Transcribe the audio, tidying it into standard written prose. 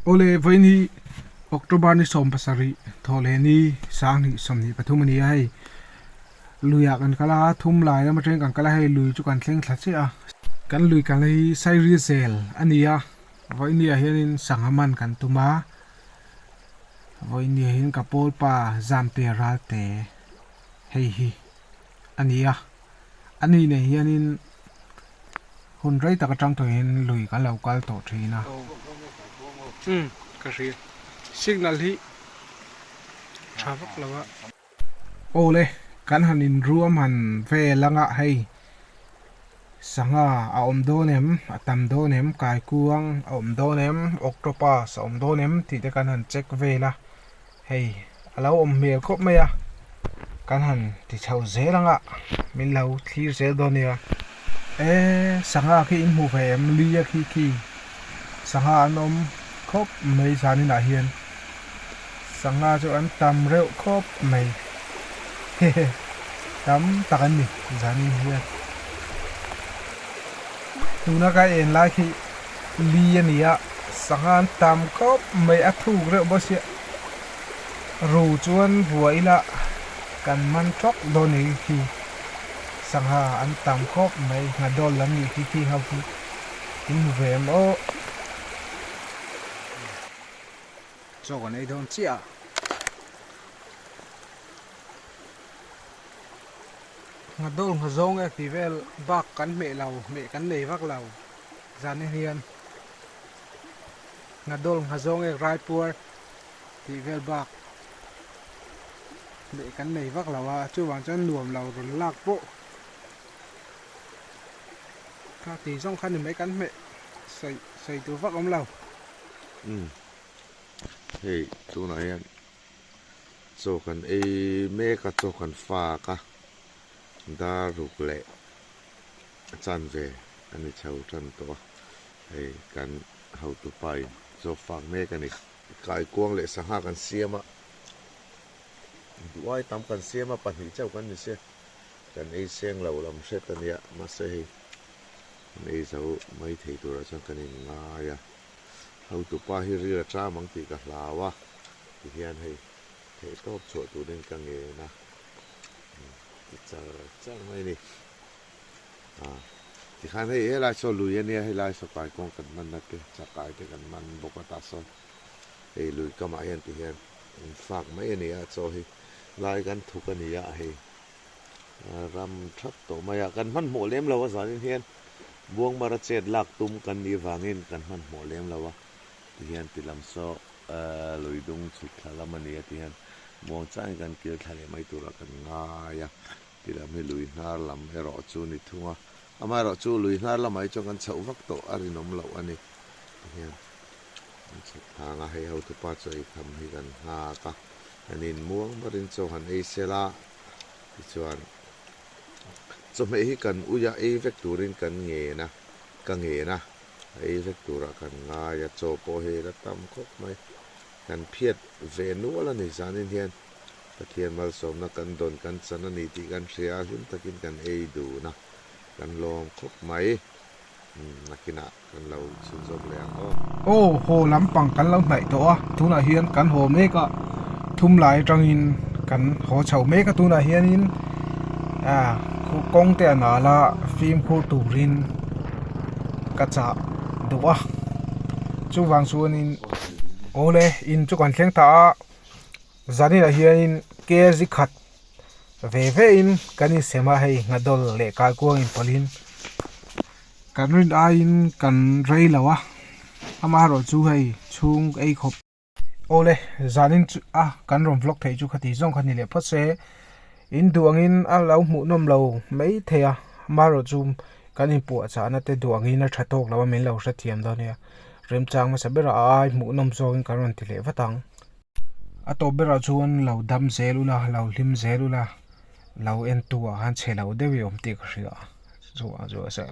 Ole voini October ni som pasari thole ni sang ni som ni pathumani ai luya kan kala thum lai na matren kan kala hai lui chu kan thleng thla che a kan lui kan lai sai ri zel ania voini a hianin sangaman kan tuma voini hin kapol pa zamte ralte hei hi ania ani ne hianin hun rai taka tang to hin lui kan lokal to thina ka ri signal hi thavak lawa ole kan hanin ruam han ve langa hei sanga a om do nem atam do nem kai kuang a om do nem octopus a om do nem ti te kan han check ve la hei alo om mel khop maya kan han ti chau zelanga min lau thlir zel do nia sanga khi in mu ve em lia khi sanga anom khop mai zani na hian sanga cho an tam reu khop mai tam takan ni zani hian tuna ka en lai khi lia nia sanga an tam khop mai a thu reu bo sia ru chuan vuaila kan man tok do ni khi sanga an tam khop mai ngadol lam ni khi hau khi in mu ve em o cho con ấy thôi chị ạ ngặt đôi ngặt rong ấy thì về bạc cắn mẹ lầu mẹ cắn nề vác lầu ra nên hiền ngặt đôi ngặt rong ấy Raipur thì về bạc mẹ cắn nề vác lầu à chú bạn cho nuồm lầu rồi lạc bộ các tí rong khăn thì mấy cắn mẹ xây từ vác ống lầu hei tuna hian chaw kan ei mek a chaw kan fak a dar ruk leh chan ve ani chho than to hei kan ho tu pai chaw fak mek ani kai kuang leh sangha kan siama duai tam kan siama pahnih chau kan ni se kan ei seng lo lam hret ania ma se hei ei zo mai thei tur chang kan in ngaia hau tu pa hi ri tra mang ti ka hlawa ti hian hei thei top chho tu den ka nge na chang mai ni ti khan hei lai so lui ania hei lai so kai kong kan man na ke cha kai te kan man boka ta so hei lui ka ma hian ti hian fak mai ania cho hi lai kan thu ka ni ya hei ram thap to maya kan man mo lem lawa zan hian buang mara chet lak tum kan ni wangin kan man mo lem lawa hian tilam so lui dung chu thala mani atian mo chang kan kil thale mai tura kan nga ya tilam he lui nar lam he ro chu ni thunga ama ro chu lui nar lam ai chong kan chau vak to ari nom lo ani hian thanga he ho tu pa choi kham hi kan ha ka anin muang marin cho han ei sela ti chuan cho me hi kan uya ei vek turin kan nge na ka nge na ei vek tura kan nga ya cho po he la tam khop mai kan phiat ve nu la ni zanin hian pathian mal som na kan don kan chan ani ti kan ria him takin kan ei du na kan lom khop mai nakina kan lo sun zom le ô ho lampang kan lo nai to a tuna hian kan ho me ka thum lai tangin kan ho chau me ka tuna hian in khu kong te na la phim khu turin ka cha duwa chu wang suan in ole in chu kan thleng ta zani la hian in ke zi khat ve in kani sema hei ngadol le ka kuang in polin kan rin a in kan rei lawa ama ro chu hei chung ei khop ole zanin kan rom vlog thei chu khati zong khani le phose in duangin a lau mu nom lo mai thea maro chum kan in pu cha na te duangin a thatok lawa min lo sha thiam do ne rem chang ma sabera ai mu nom zo in karon ti le watang a to bera chuan lo dam zelula lo lim zelula lo en tu han chhe lo dewi om ti ka ria zo sa